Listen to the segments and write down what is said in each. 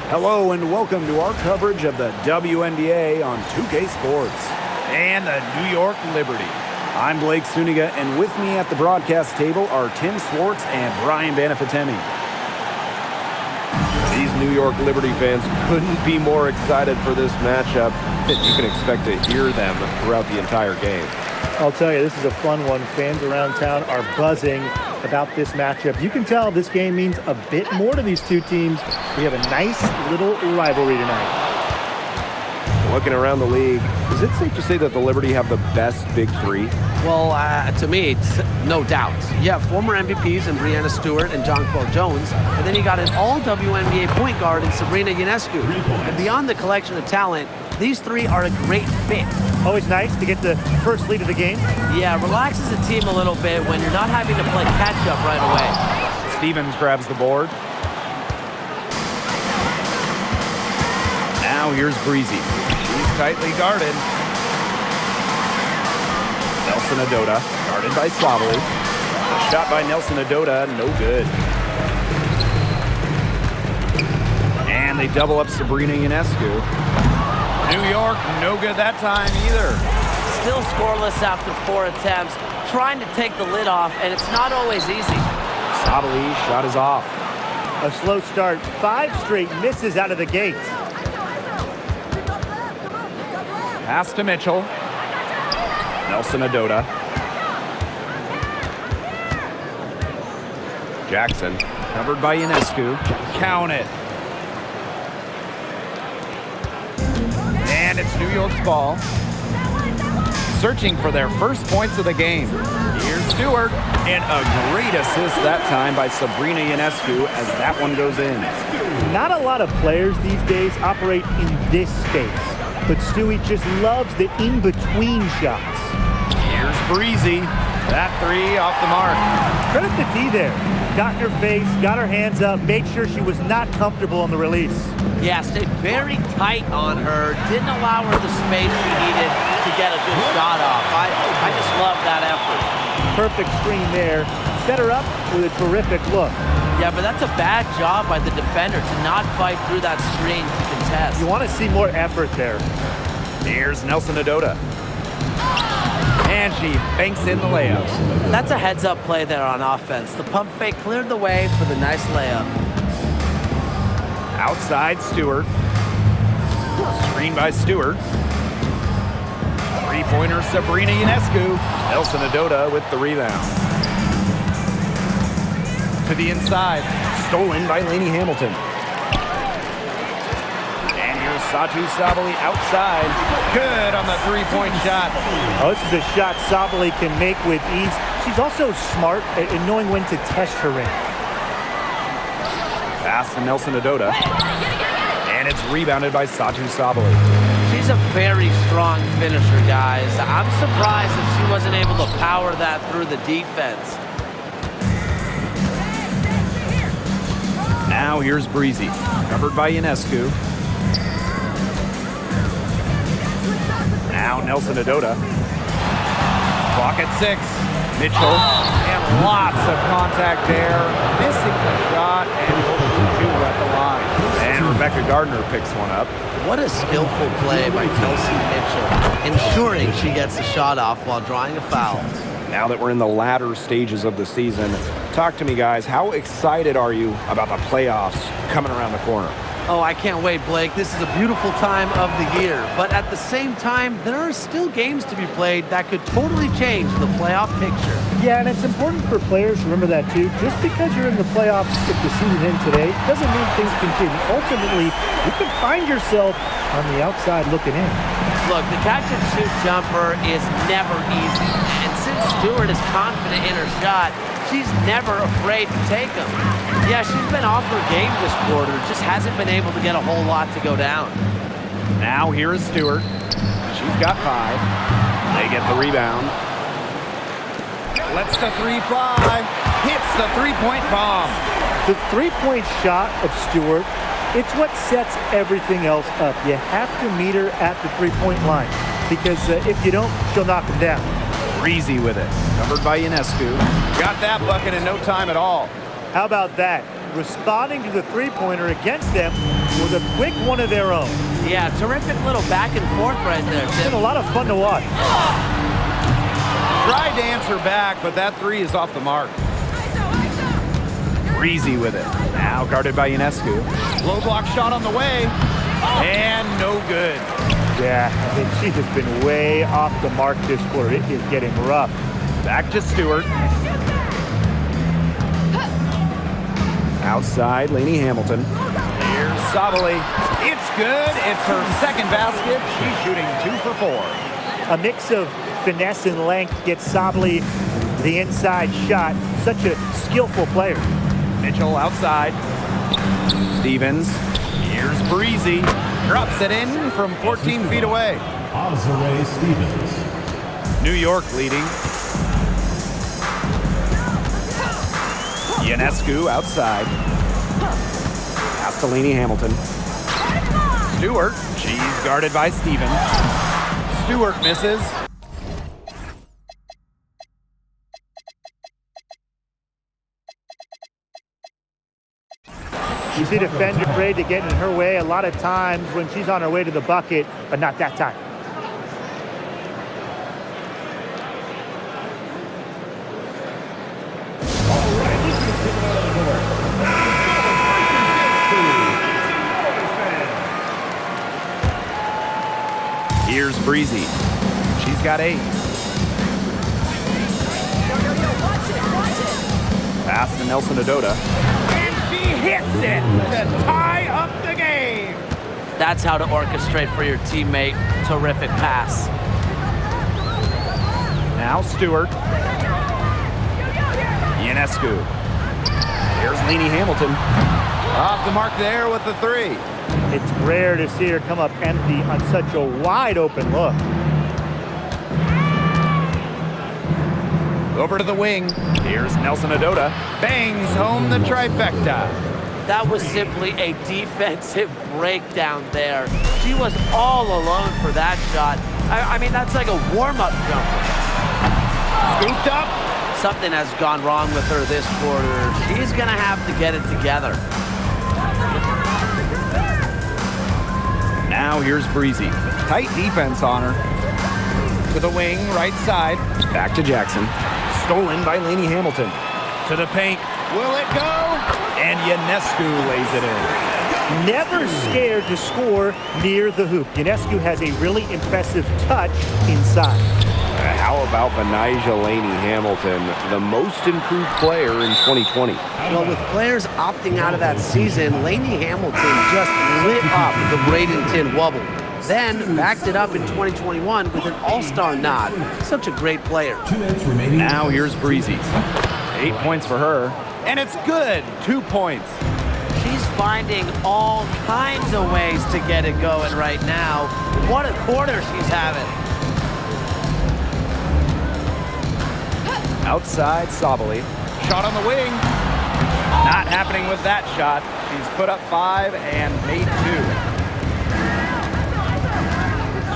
Hello and welcome to our coverage of the WNBA on 2K Sports and the New York Liberty. I'm Blake Suniga, and with me at the broadcast table are Tim Swartz and Brian Banafitemi. These New York Liberty fans couldn't be more excited for this matchup. You can expect to hear them throughout the entire game. I'll tell you, this is a fun one. Fans around town are buzzing about this matchup. You can tell this game means a bit more to these two teams. We have a nice little rivalry tonight. Looking around the league, is it safe to say that the Liberty have the best big three? Well, to me, it's no doubt. You have former MVPs in Breanna Stewart and Jonquel Jones, and then you got an all-WNBA point guard in Sabrina Ionescu. And beyond the collection of talent, these three are a great fit. Always nice to get the first lead of the game. Yeah, relaxes the team a little bit when you're not having to play catch-up right away. Stevens grabs the board. Now here's Breezy. He's tightly guarded. Nelson Adota, guarded by Swabely. A shot by Nelson Adota, no good. And they double up Sabrina Ionescu. New York, no good that time either. Still scoreless after 4 attempts, trying to take the lid off, and it's not always easy. Swabely shot is off. A slow start, 5 straight misses out of the gate. Pass to Mitchell. Nelson Adota. Jackson, covered by Ionescu. Count it. And it's New York's ball. Searching for their first points of the game. Here's Stewart. And a great assist that time by Sabrina Ionescu as that one goes in. Not a lot of players these days operate in this space, but Stewie just loves the in-between shots. Here's Breezy. That three off the mark. Credit the D there. Got in her face, got her hands up, made sure she was not comfortable on the release. Yeah, stayed very tight on her. Didn't allow her the space she needed to get a good shot off. I just love that effort. Perfect screen there. Set her up with a terrific look. Yeah, but that's a bad job by the defender to not fight through that screen to contest. You want to see more effort there. Here's Nelson Adota. And she banks in the layup. That's a heads-up play there on offense. The pump fake cleared the way for the nice layup. Outside Stewart. Screen by Stewart. Three-pointer Sabrina Ionescu. Nelson Adota with the rebound. To the inside. Stolen by Lainey Hamilton. And here's Satou Sabally outside. Good on the three-point shot. Oh, this is a shot Sabally can make with ease. She's also smart at knowing when to test her in. Pass to Nelson Adota. And it's rebounded by Satou Sabally. She's a very strong finisher, guys. I'm surprised if she wasn't able to power that through the defense. Now here's Breezy, covered by Ionescu. Now Nelson Adota. Clock at 6. Mitchell. And lots of contact there. Missing the shot and two at the line. And Rebecca Gardner picks one up. What a skillful play by Kelsey Mitchell, ensuring she gets the shot off while drawing a foul. Now that we're in the latter stages of the season, talk to me, guys. How excited are you about the playoffs coming around the corner? Oh, I can't wait, Blake. This is a beautiful time of the year. But at the same time, there are still games to be played that could totally change the playoff picture. Yeah, and it's important for players to remember that too. Just because you're in the playoffs if the season ends today doesn't mean things can change. Ultimately, you could find yourself on the outside looking in. Look, the catch-and-shoot jumper is never easy. And since Stewart is confident in her shot, she's never afraid to take them. Yeah, she's been off her game this quarter, just hasn't been able to get a whole lot to go down. Now here is Stewart. She's got 5. They get the rebound. Lets the three fly. Hits the three-point bomb. The three-point shot of Stewart It's what sets everything else up. You have to meet her at the three-point line because if you don't, she'll knock them down. Breezy with it. Covered by Ionescu. Got that bucket in no time at all. How about that? Responding to the three-pointer against them was a quick one of their own. Yeah, terrific little back and forth right there, It's Tim. been a lot of fun to watch. Tried to answer back, but that three is off the mark. Breezy with it. Now guarded by Ionescu. Low block shot on the way. And no good. Yeah, I mean, she has been way off the mark this quarter. It is getting rough. Back to Stewart. Outside, Lainey Hamilton. Here's Sabali. It's good. It's her second basket. She's shooting 2 for 4. A mix of finesse and length gets Sabali the inside shot. Such a skillful player. Mitchell outside. Stevens. Here's Breezy. Drops it in from 14 feet away. Azare Stevens. New York leading. Ionescu outside. Pass to Lainey Hamilton. Stewart. She's guarded by Stevens. Stewart misses. You see defender afraid to get in her way a lot of times when she's on her way to the bucket, but not that time. Here's Breezy. She's got 8. Pass to Nelson Adota. And she hits it to tie up the game. That's how to orchestrate for your teammate. Terrific pass. Now Stewart. Ionescu. Here's Lainey Hamilton. Off the mark there with the 3. It's rare to see her come up empty on such a wide open look. Over to the wing. Here's Nelson Adota. Bangs home the trifecta. That was simply a defensive breakdown there. She was all alone for that shot. I mean, that's like a warm-up jumper. Scooped up. Something has gone wrong with her this quarter. She's going to have to get it together. Now here's Breezy. Tight defense on her. To the wing, right side. Back to Jackson. Stolen by Lainey Hamilton. To the paint. Will it go? And Ionescu lays it in. Never scared to score near the hoop. Ionescu has a really impressive touch inside. How about Benijah Lainey Hamilton, the most improved player in 2020? Well, with players opting out of that season, Lainey Hamilton just lit up the Bradenton Wubble. Then backed it up in 2021 with an all-star nod. Such a great player. 2 minutes remaining. Now here's Breezy. 8 points for her. And it's good. 2 points. She's finding all kinds of ways to get it going right now. What a quarter she's having. Outside, Sabali. Shot on the wing. Not happening with that shot. She's put up 5 and made 2.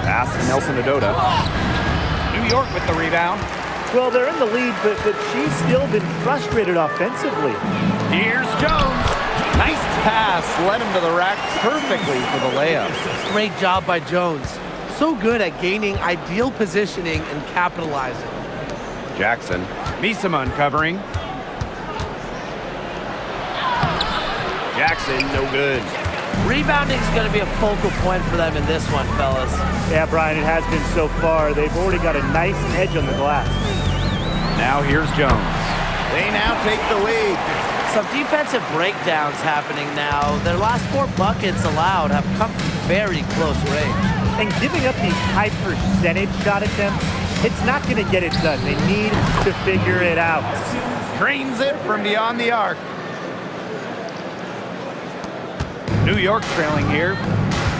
Pass to Nelson Adota. New York with the rebound. Well, they're in the lead, but she's still been frustrated offensively. Here's Jones. Nice pass. Led him to the rack perfectly for the layup. Great job by Jones. So good at gaining ideal positioning and capitalizing. Jackson. Misama uncovering. Jackson, no good. Rebounding is going to be a focal point for them in this one, fellas. Yeah, Brian, it has been so far. They've already got a nice edge on the glass. Now here's Jones. They now take the lead. Some defensive breakdowns happening now. Their last 4 buckets allowed have come from very close range. And giving up these high percentage shot attempts, it's not going to get it done. They need to figure it out. Drains it from beyond the arc. New York trailing here.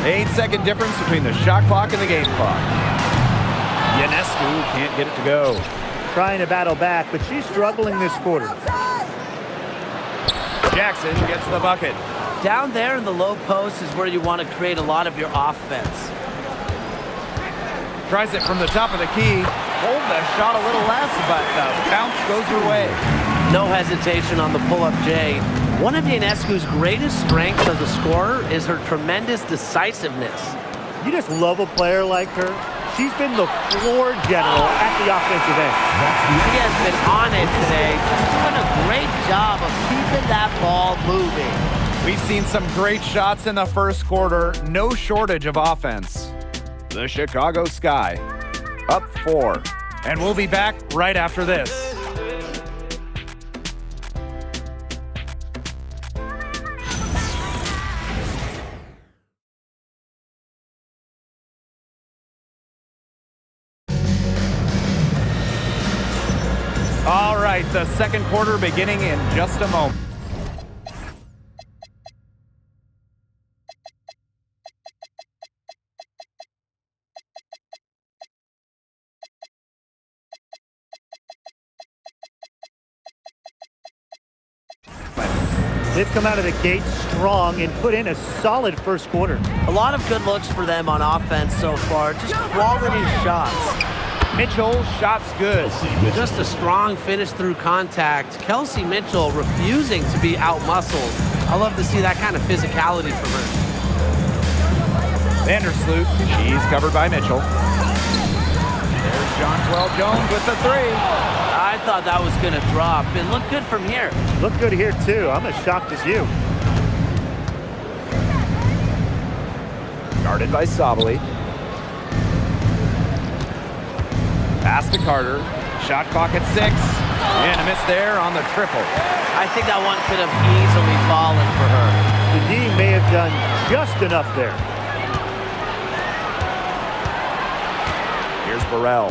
The 8-second difference between the shot clock and the game clock. Ionescu can't get it to go. Trying to battle back, but she's struggling this quarter. Jackson gets the bucket. Down there in the low post is where you want to create a lot of your offense. Tries it from the top of the key. Hold the shot a little less, but the bounce goes her way. No hesitation on the pull-up J. One of Ionescu's greatest strengths as a scorer is her tremendous decisiveness. You just love a player like her. She's been the floor general at the offensive end. She has been on it today, just doing a great job of keeping that ball moving. We've seen some great shots in the first quarter. No shortage of offense. The Chicago Sky up 4. And we'll be back right after this. All right, the second quarter beginning in just a moment. They've come out of the gate strong and put in a solid first quarter. A lot of good looks for them on offense so far, just quality shots. Mitchell, shots good. Just a strong finish through contact. Kelsey Mitchell refusing to be out-muscled. I love to see that kind of physicality from her. Vandersloot, she's covered by Mitchell. There's Jonquel Jones with the 3. I thought that was going to drop. It looked good from here. Look good here, too. I'm as shocked as you. Guarded by Sabally. Pass to Carter. Shot clock at 6. And a miss there on the triple. I think that one could have easily fallen for her. The D may have done just enough there. Here's Burrell.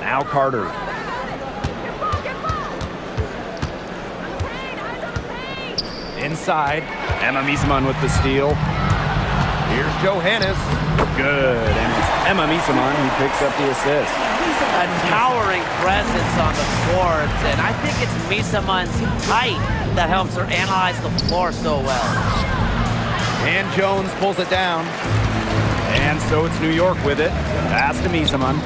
Now Carter. Inside. Emma Miesemann with the steal. Here's Johannes. Good. And it's Emma Miesemann who picks up the assist. A towering presence on the court, and I think it's Miesemann's height that helps her analyze the floor so well. And Jones pulls it down. And so it's New York with it. Pass to Miesemann.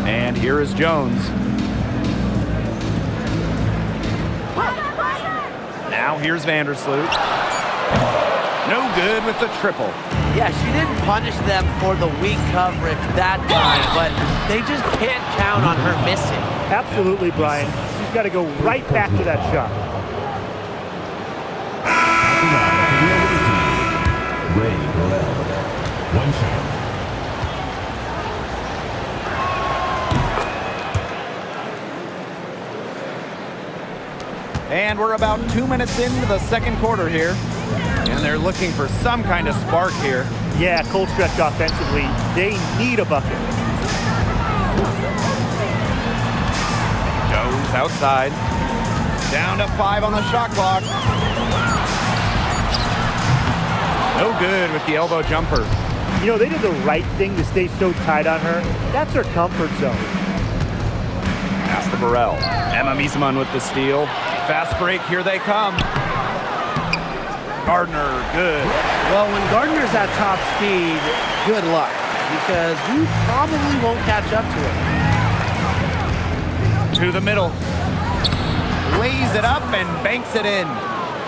And here is Jones. Now here's Vandersloot. No good with the triple. Yeah, she didn't punish them for the weak coverage that time, but they just can't count on her missing. Absolutely, Brian. She's got to go right back to that shot. Ray Burrell. 1 shot. And we're about 2 minutes into the second quarter here. And they're looking for some kind of spark here. Yeah, cold stretch offensively. They need a bucket. Jones outside. Down to 5 on the shot clock. No good with the elbow jumper. You know, they did the right thing to stay so tight on her. That's her comfort zone. Pass to Burrell. Emma Miesemann with the steal. Fast break, here they come. Gardner, good. Well, when Gardner's at top speed, good luck, because you probably won't catch up to him. To the middle. Lays it up and banks it in.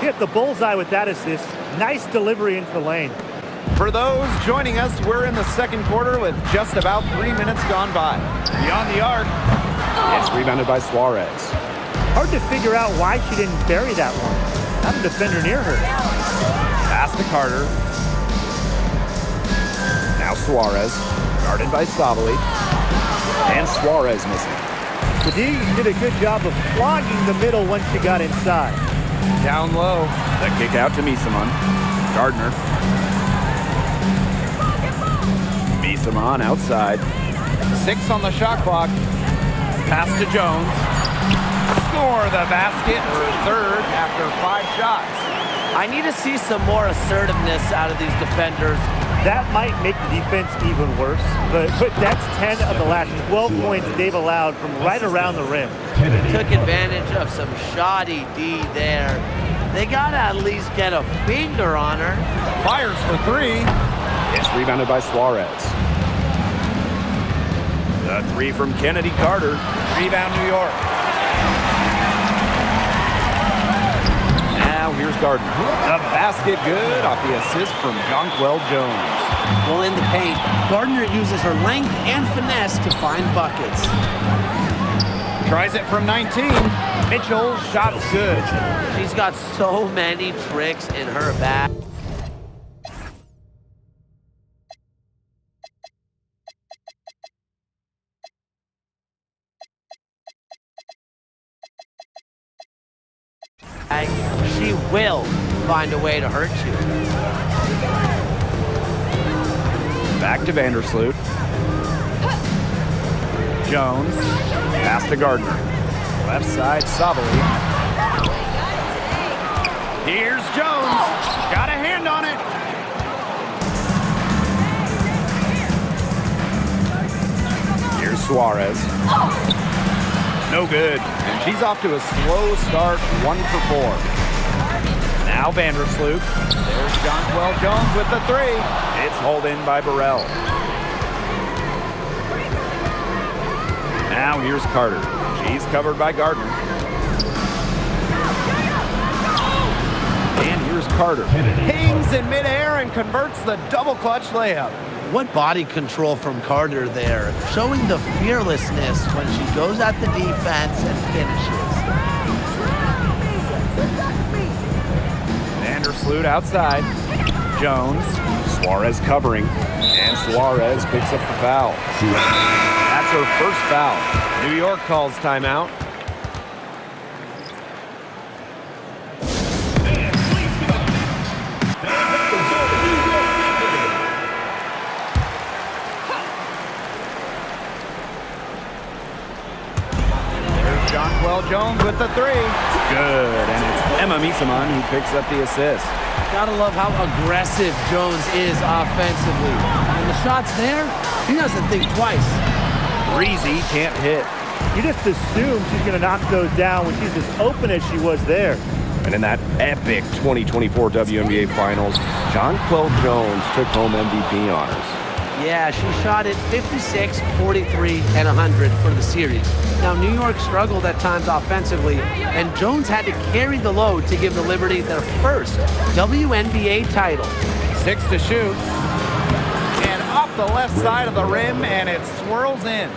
Hit the bullseye with that assist. Nice delivery into the lane. For those joining us, we're in the second quarter with just about 3 minutes gone by. Beyond the arc. It's rebounded by Suarez. Hard to figure out why she didn't bury that one. Have a defender near her. Pass to Carter. Now Suarez. Guarded by Sabally. And Suarez missing. The D did a good job of clogging the middle once she got inside. Down low. The kick out to Miesemann. Gardner. Miesemann outside. 6 on the shot clock. Pass to Jones. Score the basket, her third after 5 shots. I need to see some more assertiveness out of these defenders. That might make the defense even worse, but that's 10 of the last 12 points they've allowed from right around the rim. Took advantage of some shoddy D there. They gotta at least get a finger on her. Fires for three. It's rebounded by Suarez. The three from Kennedy Carter. Rebound New York. Now here's Gardner. The basket good off the assist from Jonquel Jones. Well, in the paint, Gardner uses her length and finesse to find buckets. Tries it from 19. Mitchell, shot's good. She's got so many tricks in her bag. She will find a way to hurt you. Back to Vandersloot. Jones. Pass to Gardner. Left side, Sabali. Here's Jones. Got a hand on it. Here's Suarez. No good. And she's off to a slow start, 1 for 4. Now Vandersloot. There's Jonquel Jones with the three. It's hauled in by Burrell. Now here's Carter. She's covered by Gardner. And here's Carter. Hangs in midair and converts the double clutch layup. What body control from Carter there, showing the fearlessness when she goes at the defense and finishes. Vandersloot outside. Jones. Suarez covering. And Suarez picks up the foul. That's her first foul. New York calls timeout. There's Jonquel Jones with the three. Good. And it's Emma Misaman who picks up the assist. Gotta love how aggressive Jones is offensively. When the shot's there, he doesn't think twice. Breezy can't hit. You just assume she's going to knock those down when she's as open as she was there. And in that epic 2024 WNBA Finals, Jonquel Jones took home MVP honors. Yeah, she shot it 56, 43, and 100 for the series. Now, New York struggled at times offensively, and Jones had to carry the load to give the Liberty their first WNBA title. 6 to shoot. And off the left side of the rim, and it swirls in.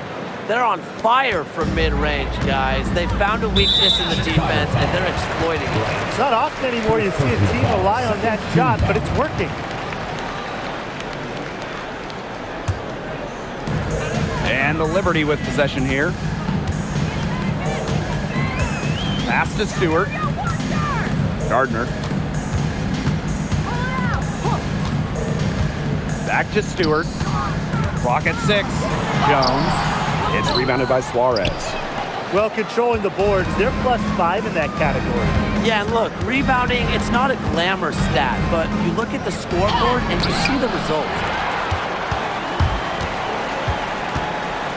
They're on fire from mid-range, guys. They found a weakness in the defense, and they're exploiting it. It's not often anymore you see a team rely on that shot, but it's working. And the Liberty with possession here. Pass to Stewart. Gardner. Back to Stewart. Clock at 6. Jones. It's rebounded by Suarez. Well, controlling the boards, they're +5 in that category. Yeah, and look, rebounding, it's not a glamour stat, but you look at the scoreboard and you see the result.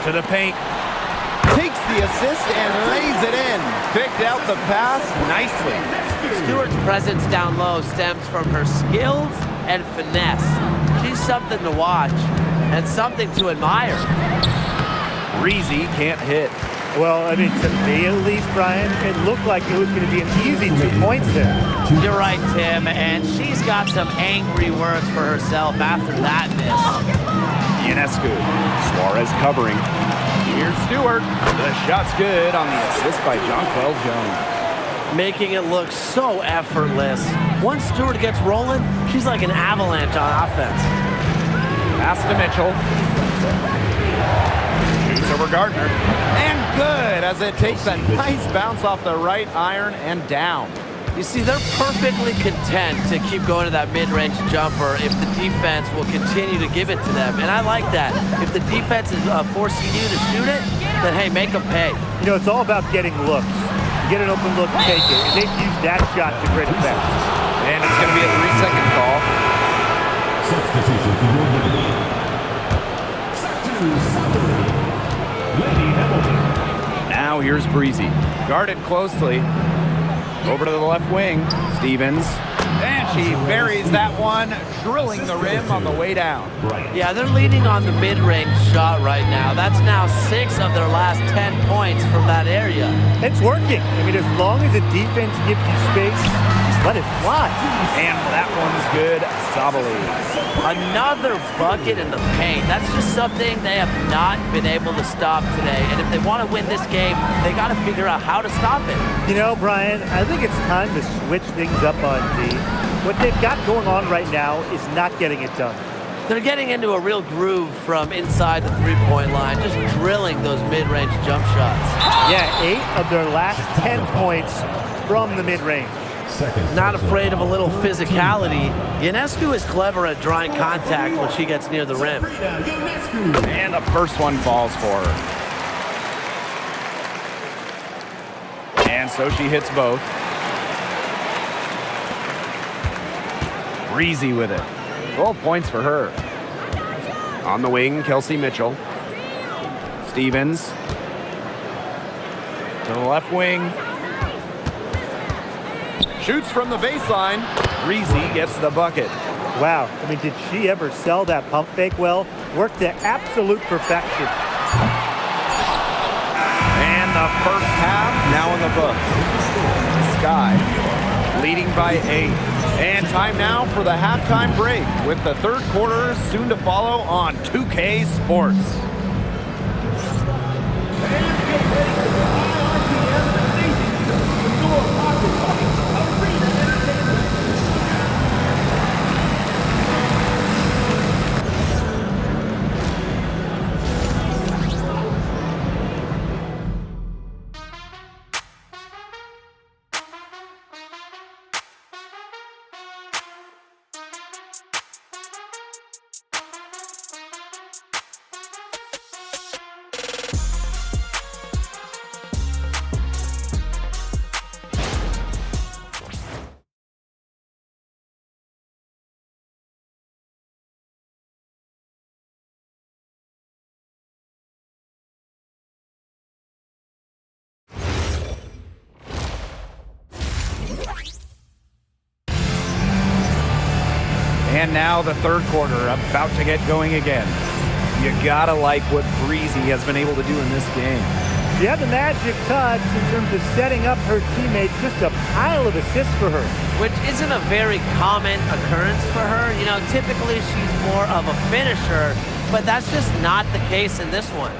To the paint. Takes the assist and lays it in. Picked out the pass nicely. Stewart's presence down low stems from her skills and finesse. She's something to watch and something to admire. Breezy can't hit. Well, I mean, to me at least, Brian, it looked like it was going to be an easy 2 points there. You're right, Tim, and she's got some angry words for herself after that miss. Ionescu. Suarez covering. Here's Stewart. The shot's good on the assist by Jonquel Jones. Making it look so effortless. Once Stewart gets rolling, she's like an avalanche on offense. Pass to Mitchell. Shoots over Gardner. And good as it takes a nice bounce off the right iron and down. You see, they're perfectly content to keep going to that mid-range jumper if the defense will continue to give it to them. And I like that. If the defense is forcing you to shoot it, then hey, make them pay. You know, it's all about getting looks. Get an open look, take it. And they've used that shot to great effect. And it's going to be a 3-second call. Substitution for your liberty. Satu Sabali. Lenny Hamilton. Now here's Breezy. Guarded closely. Over to the left wing. Stevens. And she buries that one, drilling the rim on the way down. Bryant. Yeah, they're leading on the mid-range shot right now. That's now 6 of their last 10 points from that area. It's working. I mean, as long as the defense gives you space, just let it fly. And that one's good. Sabali. Another bucket in the paint. That's just something they have not been able to stop today. And if they want to win this game, they got to figure out how to stop it. You know, Brian, I think it's time to switch things up on D. What they've got going on right now is not getting it done. They're getting into a real groove from inside the three-point line, just drilling those mid-range jump shots. Yeah, 8 of their last 10 points from the mid-range. Seconds. Not afraid of a little physicality. Ionescu is clever at drawing contact when she gets near the rim. And the first one falls for her. And so she hits both. Breezy with it. 12 points for her. On the wing, Kelsey Mitchell. Stevens. To the left wing. Shoots from the baseline. Breezy gets the bucket. Wow, I mean, did she ever sell that pump fake well? Worked to absolute perfection. And the first half now in the books. Sky leading by 8. And time now for the halftime break with the third quarter soon to follow on 2K Sports. And now the third quarter about to get going again. You gotta like what Breezy has been able to do in this game. She had the magic touch in terms of setting up her teammates, just a pile of assists for her. Which isn't a very common occurrence for her. You know, typically she's more of a finisher, but that's just not the case in this one.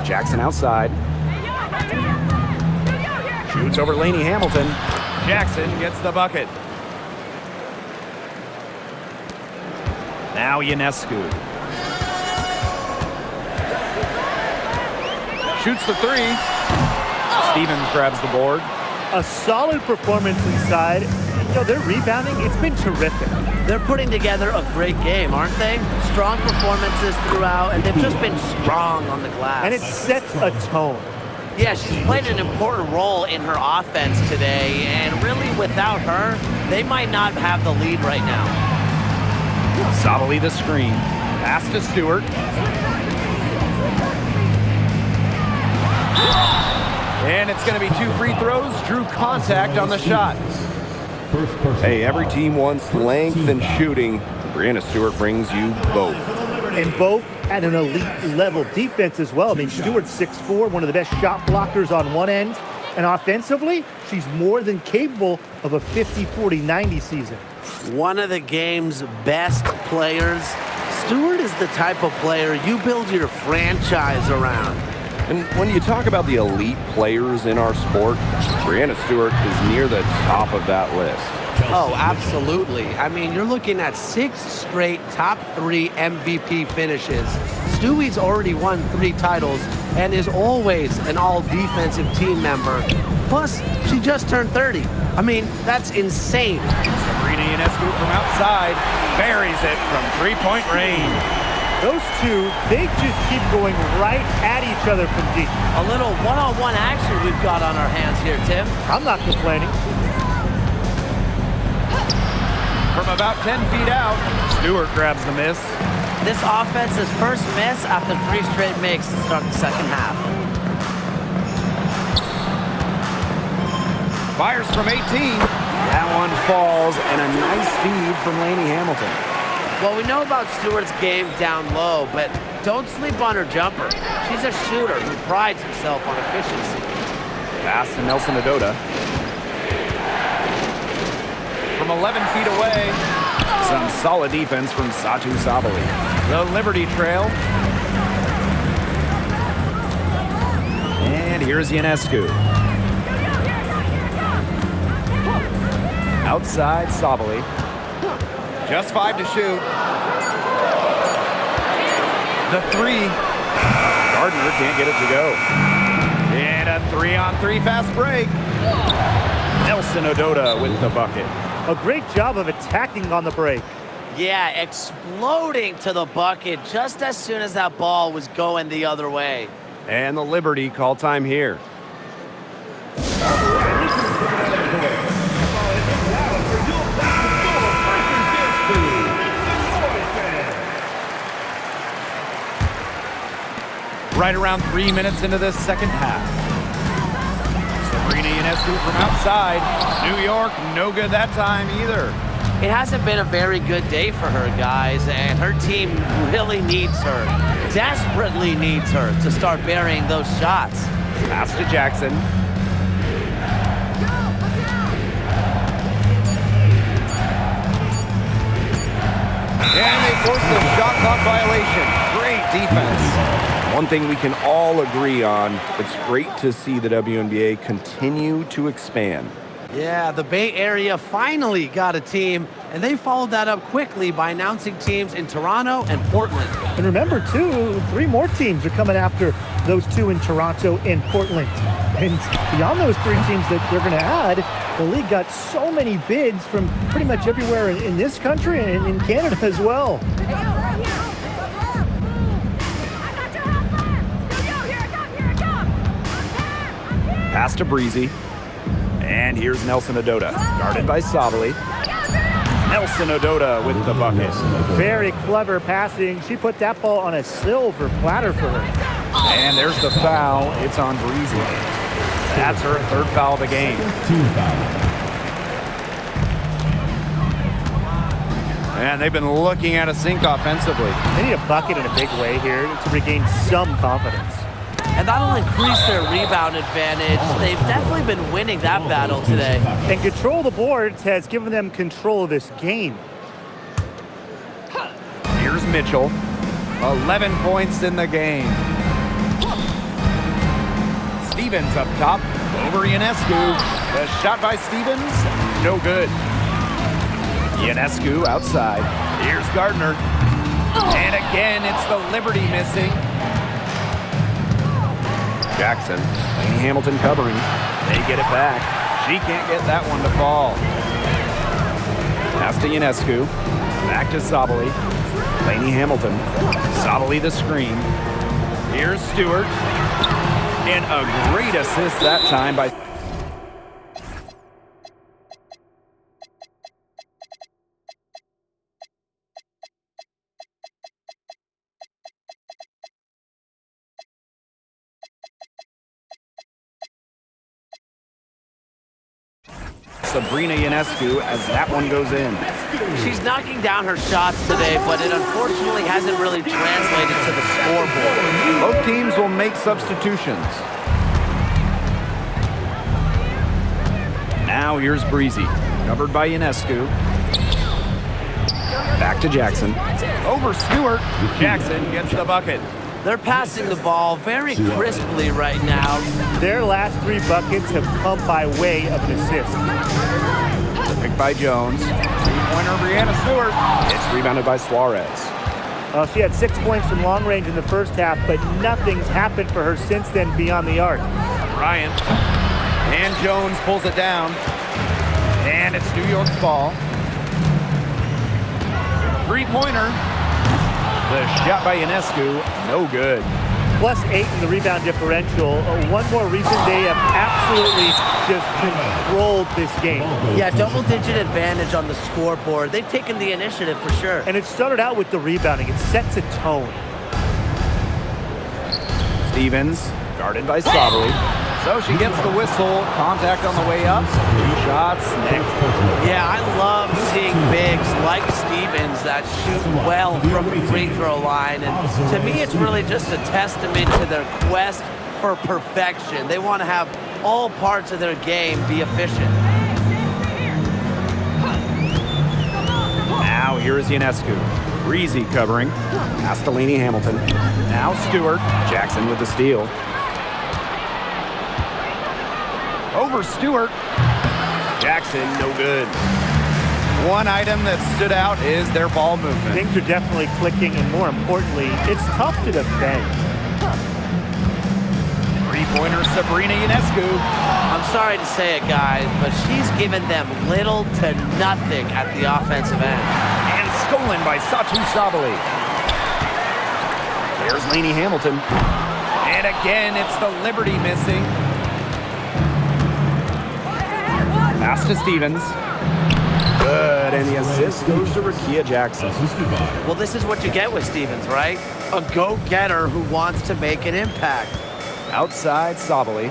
Jackson outside. Shoots over Laney Hamilton. Jackson gets the bucket. Now Ionescu. Shoots the 3. Stevens grabs the board. A solid performance inside. You know, their rebounding, it's been terrific. They're putting together a great game, aren't they? Strong performances throughout, and they've just been strong on the glass. And it sets a tone. Yeah, she's played an important role in her offense today, and really without her, they might not have the lead right now. Sabali the screen. Pass to Stewart. And it's going to be 2 free throws. Drew contact on the shot. Hey, every team wants length and shooting. Brianna Stewart brings you both. And both at an elite level defense as well. I mean, Stewart's 6'4", one of the best shot blockers on one end. And offensively, she's more than capable of a 50-40-90 season. One of the game's best players. Stewart is the type of player you build your franchise around. And when you talk about the elite players in our sport, Brianna Stewart is near the top of that list. Oh, absolutely. I mean, you're looking at 6 straight top 3 MVP finishes. Stewie's already won 3 titles and is always an all-defensive team member. Plus, she just turned 30. I mean, that's insane. Sabrina Ionescu from outside buries it from three-point range. Those two, they just keep going right at each other from deep. A little one-on-one action we've got on our hands here, Tim. I'm not complaining. From about 10 feet out, Stewart grabs the miss. This offense's first miss after 3 straight makes to start the second half. Fires from 18. That one falls, and a nice feed from Lainey Hamilton. Well, we know about Stewart's game down low, but don't sleep on her jumper. She's a shooter who prides herself on efficiency. Pass to Nelson Adota. From 11 feet away, Some solid defense from Satu Sabali. the Liberty Trail. And here's Ionescu. Outside Sabali. Just 5 to shoot. The 3. Gardner can't get it to go. And a 3-on-3 fast break. Nelson Adota with the bucket. A great job of attacking on the break. Yeah, exploding to the bucket just as soon as that ball was going the other way. And the Liberty call time here. Right around 3 minutes into this second half. Sabrina Ionescu from outside. New York, no good that time either. It hasn't been a very good day for her, guys, and her team really needs her, desperately needs her to start burying those shots. Pass to Jackson. And they force the shot clock violation. Great defense. One thing we can all agree on, it's great to see the WNBA continue to expand. Yeah, the Bay Area finally got a team, and they followed that up quickly by announcing teams in Toronto and Portland. And remember, too, 3 more teams are coming after those 2 in Toronto and Portland. And beyond those 3 teams that they're going to add, the league got so many bids from pretty much everywhere in this country and in Canada as well. Pass to Breezy. And here's Nelson Adota. Guarded by Sabali. Nelson Adota with the bucket. Very clever passing. She put that ball on a silver platter for her. And there's the foul. It's on Breezy. That's her 3rd foul of the game. Team foul. And they've been looking at a sink offensively. They need a bucket in a big way here to regain some confidence. And that'll increase their rebound advantage. They've definitely been winning that battle today. And control of the boards has given them control of this game. Here's Mitchell. 11 points in the game. Stevens up top. Over Ionescu. The shot by Stevens. No good. Ionescu outside. Here's Gardner. And again, it's the Liberty missing. Jackson. Lainey Hamilton covering. They get it back. She can't get that one to fall. Pass to Ionescu. Back to Sabali. Lainey Hamilton. Sabali the screen. Here's Stewart. And a great assist that time by... Sabrina Ionescu as that one goes in. She's knocking down her shots today, but it unfortunately hasn't really translated to the scoreboard. Both teams will make substitutions. Now here's Breezy. Covered by Ionescu. Back to Jackson. Over Stewart. Jackson gets the bucket. They're passing the ball very crisply right now. Their last 3 buckets have come by way of an assist. Picked by Jones. Three-pointer, Brianna Stewart. It's rebounded by Suarez. She had 6 points from long range in the first half, but nothing's happened for her since then beyond the arc. Bryant. And Jones pulls it down. And it's New York's ball. Three-pointer. The shot by Ionescu, no good. +8 in the rebound differential. One more reason they have absolutely just controlled this game. Yeah, double-digit advantage on the scoreboard. They've taken the initiative for sure. And it started out with the rebounding. It sets a tone. Stevens, guarded by Sabali. So she gets the whistle. Contact on the way up. 2 shots next. Yeah, I love seeing bigs like Stevens that shoot well from the free throw line. And to me, it's really just a testament to their quest for perfection. They want to have all parts of their game be efficient. Now here is Ionescu. Breezy covering. Pass to Lainey Hamilton. Now Stewart. Jackson with the steal. Over Stewart. Jackson, no good. One item that stood out is their ball movement. Things are definitely clicking, and more importantly, it's tough to defend. Three-pointer, Sabrina Ionescu. I'm sorry to say it, guys, but she's given them little to nothing at the offensive end. And stolen by Satu Sabali. There's Lainey Hamilton. And again, it's the Liberty missing. Pass to Stevens. Good, and the assist goes to Rakia Jackson. Well, this is what you get with Stevens, right? A go-getter who wants to make an impact. Outside Sabali.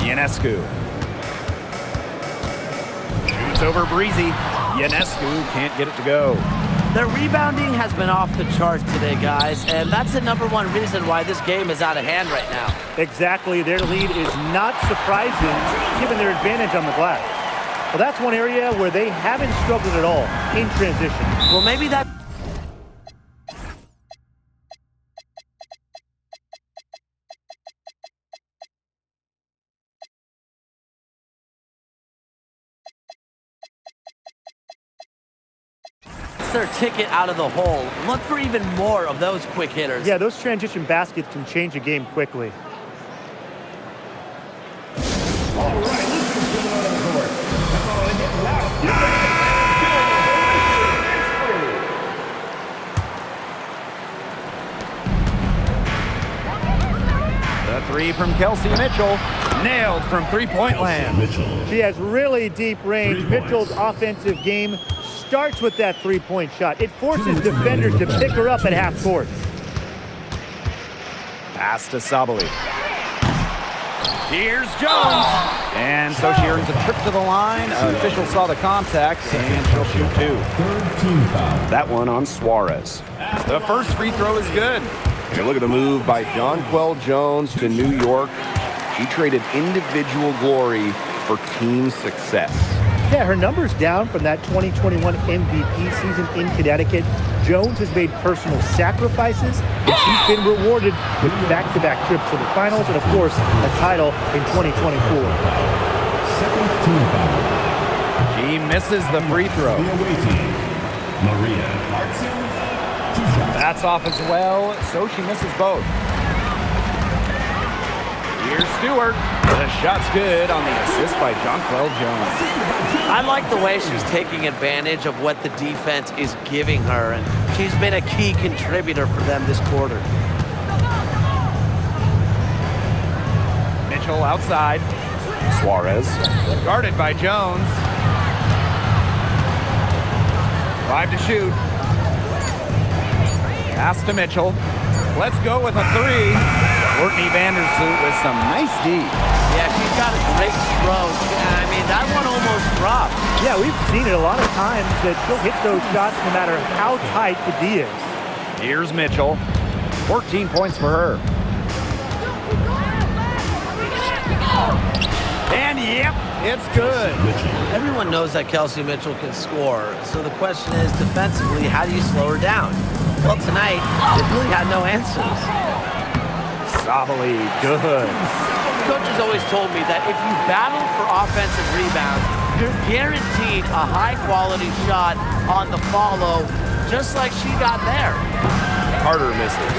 Ionescu. Shoots over Breezy. Ionescu can't get it to go. Their rebounding has been off the charts today, guys, and that's the #1 reason why this game is out of hand right now. Exactly. Their lead is not surprising given their advantage on the glass. Well, that's one area where they haven't struggled at all in transition. Well, maybe that... That's their ticket out of the hole. Look for even more of those quick hitters. Yeah, those transition baskets can change a game quickly. The three from Kelsey Mitchell. Nailed from three-point land. She has really deep range. Mitchell's offensive game starts with that three-point shot. It forces defenders to pick her up at half court. Pass to Sabali. Here's Jones. And so she earns a trip to the line. Official saw the contact, and she'll shoot 2. That one on Suarez. The first free throw is good. Here, look at the move by Jonquel Jones to New York. She traded individual glory for team success. Yeah, her numbers down from that 2021 MVP season in Connecticut. Jones has made personal sacrifices, and she's been rewarded with back-to-back trips to the finals and, of course, a title in 2024. She misses the free throw. That's off as well, so she misses both. Here's Stewart. The shot's good on the assist by Jonquel Jones. I like the way she's taking advantage of what the defense is giving her, and she's been a key contributor for them this quarter. Mitchell outside. Suarez. Guarded by Jones. 5 to shoot. Pass to Mitchell. Let's go with a 3. Courtney Vandersloot with some nice D. Yeah, she's got a great stroke. I mean, that one almost dropped. Yeah, we've seen it a lot of times that she'll hit those shots no matter how tight the D is. Here's Mitchell. 14 points for her. And yep, it's good. Everyone knows that Kelsey Mitchell can score. So the question is, defensively, how do you slow her down? Well, tonight, they really had no answers. Sabali, good. Coach has always told me that if you battle for offensive rebounds, You're guaranteed a high-quality shot on the follow, just like she got there. Carter misses.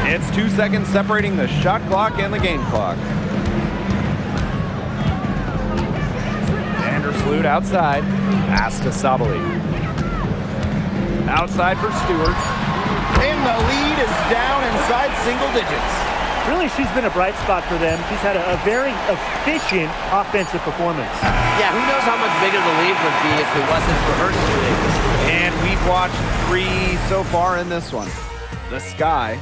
It's 2 seconds separating the shot clock and the game clock. Vandersloot outside. Pass to Sabali. Outside for Stewart. And the lead is down inside single digits. Really, she's been a bright spot for them. She's had a very efficient offensive performance. Yeah, who knows how much bigger the lead would be if it wasn't for her shooting. And we've watched 3 so far in this one. The Sky,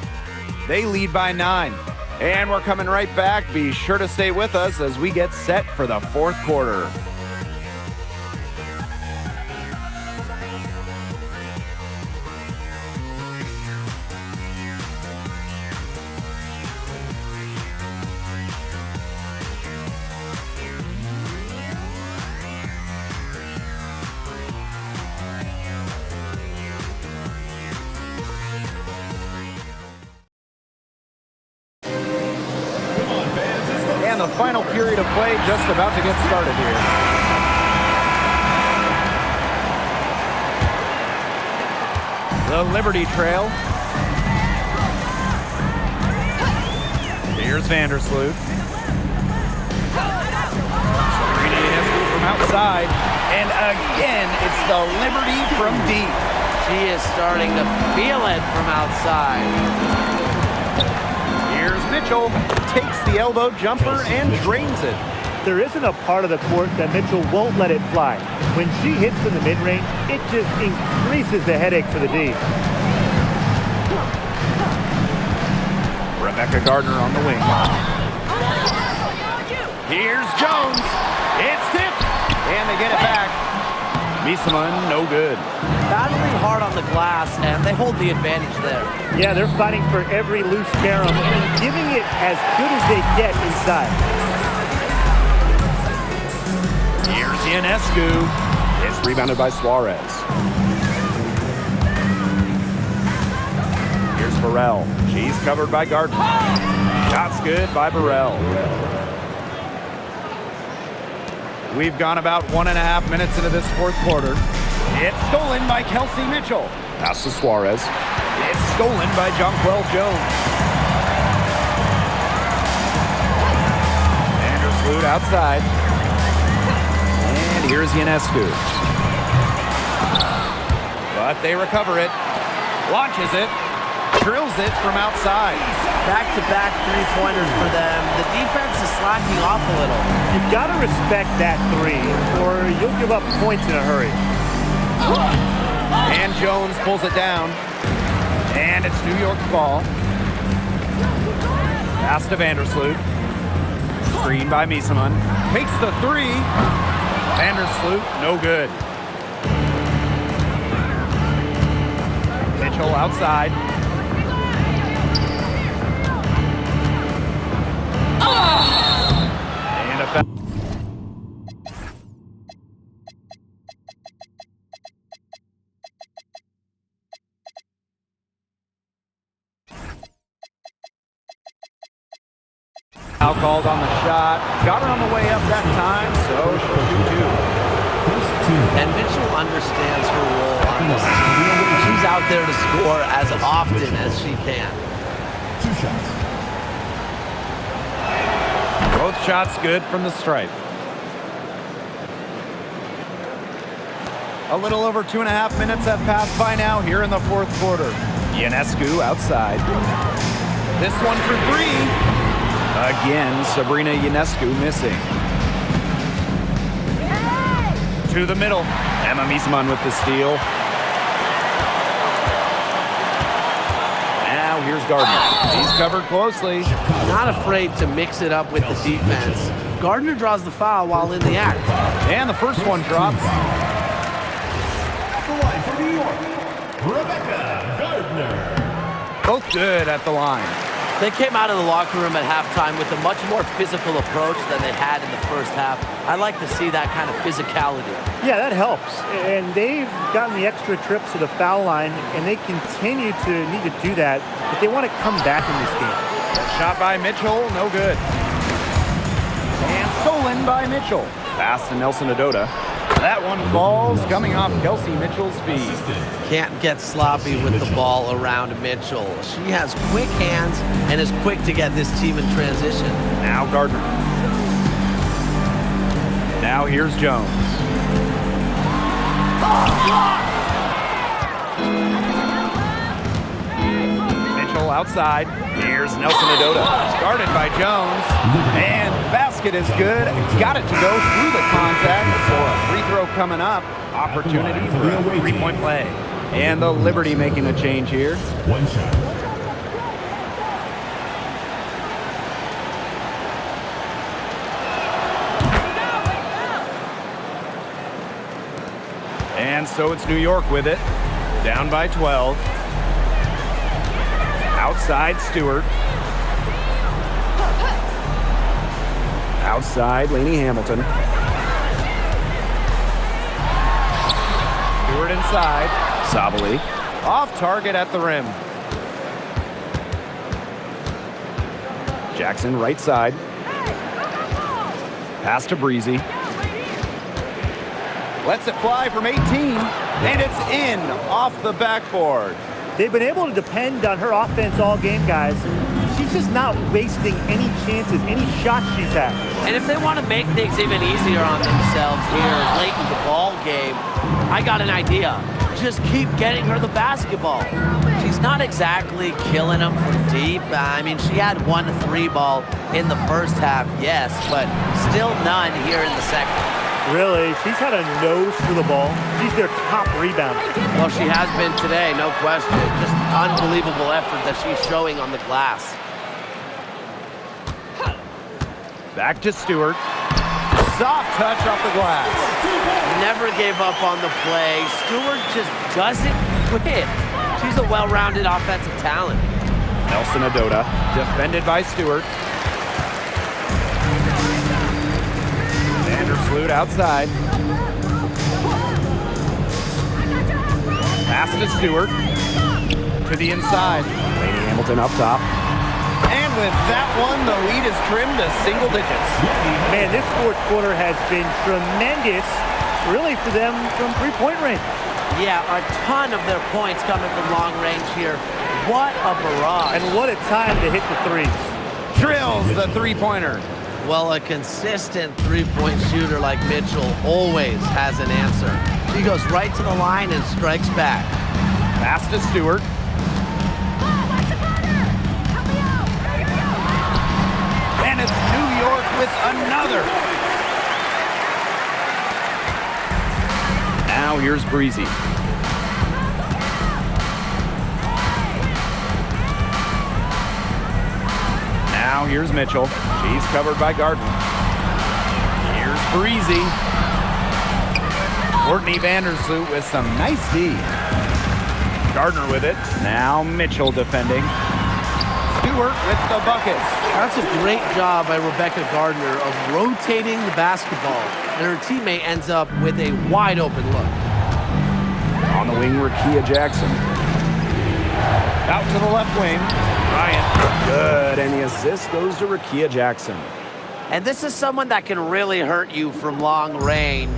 they lead by 9. And we're coming right back. Be sure to stay with us as we get set for the fourth quarter. And the final period of play just about to get started here. The Liberty Trail. Here's Vandersloot. Sabrina Ionescu from outside. And again, it's the Liberty from deep. She is starting to feel it from outside. Here's Mitchell. Takes the elbow jumper and drains it. There isn't a part of the court that Mitchell won't let it fly. When she hits in the mid-range, it just increases the headache for the D. Rebecca Gardner on the wing. Here's Jones. It's tipped. And they get it back. Misaman, no good. Battling hard on the glass, and they hold the advantage there. Yeah, they're fighting for every loose carom and giving it as good as they get inside. Here's Ionescu. It's rebounded by Suarez. Here's Burrell. She's covered by Gardner. Shot's good by Burrell. We've gone about 1.5 minutes into this fourth quarter. It's stolen by Kelsey Mitchell. Pass to Suarez. It's stolen by Jonquel Jones. Vandersloot outside. And here's Ionescu. But they recover it. Launches it. Drills it from outside. Back-to-back three-pointers for them. The defense is slacking off a little. You've got to respect that three, or you'll give up points in a hurry. And Jones pulls it down. And it's New York's ball. Pass to Vandersloot. Screen by Misaman. Takes the three. Vandersloot, no good. Mitchell outside. And a foul. Foul called on the shot. Got her on the way up that time, so she'll shoot two. And Mitchell understands her role on this team. She's out there to score as often as she can. 2 shots. Both shots good from the stripe. A little over 2.5 minutes have passed by now here in the fourth quarter. Ionescu outside. This one for three. Again, Sabrina Ionescu missing. To the middle. Emma Misaman with the steal. Now here's Gardner. He's covered closely. Not afraid to mix it up with the defense. Gardner draws the foul while in the act. And the first one drops. At the line for New York, Rebecca Gardner. Both good at the line. They came out of the locker room at halftime with a much more physical approach than they had in the first half. I like to see that kind of physicality. Yeah, that helps. And they've gotten the extra trips to the foul line, and they continue to need to do that if they want to come back in this game. Shot by Mitchell, no good. And stolen by Mitchell. Pass to Nelson Adota. That one falls, coming off Kelsey Mitchell's feet. Can't get sloppy with the ball around Mitchell. She has quick hands and is quick to get this team in transition. Now Gardner. Now here's Jones. Mitchell outside. Here's Nelson Adota. Guarded by Jones. And basket is good. Got it to go through the contact for a free throw coming up. Opportunity for a three-point play. And the Liberty making a change here. One shot. And so it's New York with it. Down by 12. Outside Stewart. Outside Lainey Hamilton. Stewart inside. Sabali. Off target at the rim. Jackson right side. Pass to Breezy. Lets it fly from 18, and it's in off the backboard. They've been able to depend on her offense all game, guys. She's just not wasting any chances, any shots she's had. And if they want to make things even easier on themselves here late in the ball game, I got an idea. Just keep getting her the basketball. She's not exactly killing them from deep. I mean, she had 1 3 ball in the first half, yes, but still none here in the second. Really, she's had a nose for the ball. She's their top rebounder. Well, she has been today, no question. Just unbelievable effort that she's showing on the glass. Back to Stewart. Soft touch off the glass. Never gave up on the play. Stewart just doesn't quit. She's a well-rounded offensive talent. Nelson Adota, defended by Stewart. Vandersloot outside. Pass to Stewart. To the inside. Lainey Hamilton up top. And with that one, the lead is trimmed to single digits. Man, this fourth quarter has been tremendous, really, for them from three-point range. Yeah, a ton of their points coming from long range here. What a barrage. And what a time to hit the threes. Drills the three-pointer. Well, a consistent three-point shooter like Mitchell always has an answer. She goes right to the line and strikes back. Pass to Stewart. And it's New York with another. Now here's Breezy. Now here's Mitchell. She's covered by Gardner. Here's Breezy. Courtney Vandersloot with some nice D. Gardner with it. Now Mitchell defending. Stewart with the bucket. That's a great job by Rebecca Gardner of rotating the basketball, and her teammate ends up with a wide open look. On the wing, Rakia Jackson. Out to the left wing. Bryant. Good, and the assist goes to Rakia Jackson. And this is someone that can really hurt you from long range.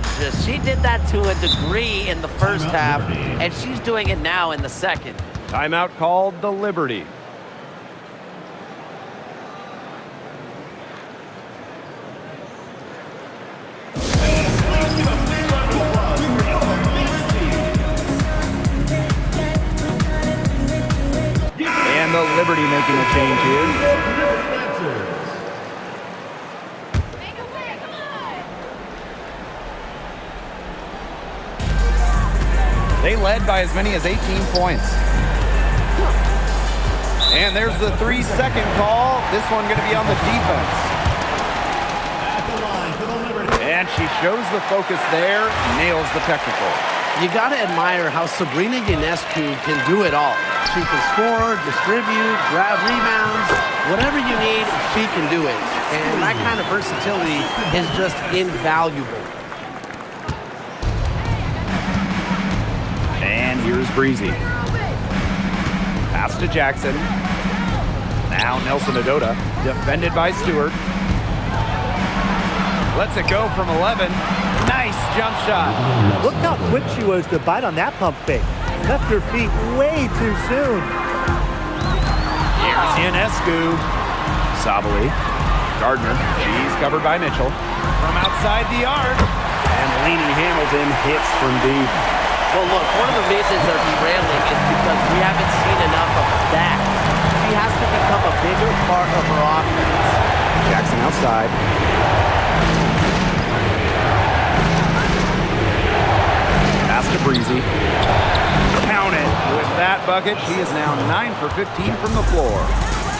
She did that to a degree in the first half, and she's doing it now in the second. Timeout called the Liberty. And the Liberty making a change here. They led by as many as 18 points. And there's the 3-second call. This one going to be on the defense. And she shows the focus there, nails the technical. You got to admire how Sabrina Ionescu can do it all. She can score, distribute, grab rebounds, whatever you need, she can do it. And that kind of versatility is just invaluable. And here's Breezy. Pass to Jackson. Now Nelson Adota, defended by Stewart. Lets it go from 11. Nice jump shot. Look how quick she was to bite on that pump fake. Left her feet way too soon. Here's Ionescu. Sabali. Gardner. She's covered by Mitchell. From outside the arc. And Lainey Hamilton hits from deep. Well, look, one of the reasons they're trailing is because we haven't seen enough of that. She has to become a bigger part of her offense. Jackson outside. Pass to Breezy. Count it. With that bucket, she is now 9 for 15 from the floor.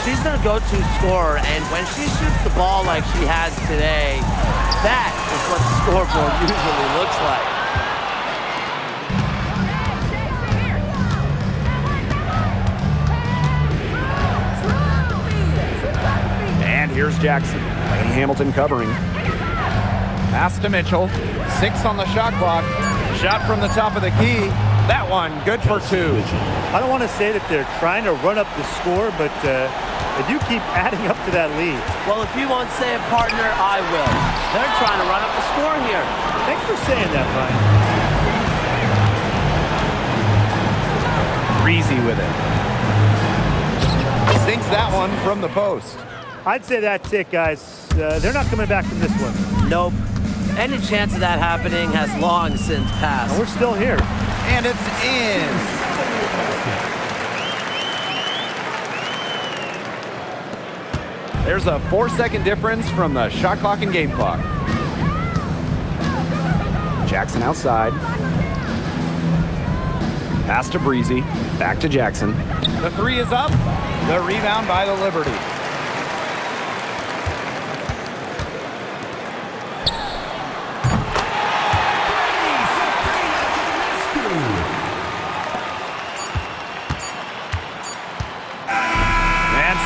She's their go-to scorer, and when she shoots the ball like she has today, that is what the scoreboard usually looks like. And here's Jackson. Lainey Hamilton covering. Pass to Mitchell. 6 on the shot clock. Shot from the top of the key. That one, good for 2. I don't want to say that they're trying to run up the score, but they do keep adding up to that lead. Well, if you won't say it, partner, I will. They're trying to run up the score here. Thanks for saying that, Brian. Breezy with it. Sinks that one from the post. I'd say that's it, guys. They're not coming back from this one. Nope. Any chance of that happening has long since passed. And we're still here. And it's in. There's a 4-second difference from the shot clock and game clock. Jackson outside. Pass to Breezy. Back to Jackson. The 3 is up. The rebound by the Liberty.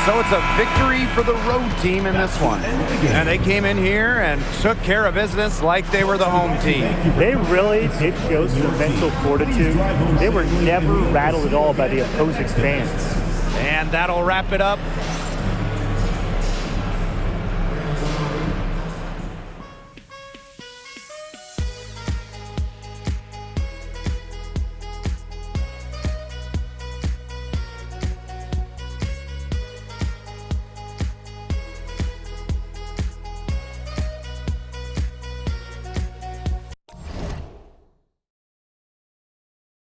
So it's a victory for the road team in this one. And they came in here and took care of business like they were the home team. They really did show some mental fortitude. They were never rattled at all by the opposing fans. And that'll wrap it up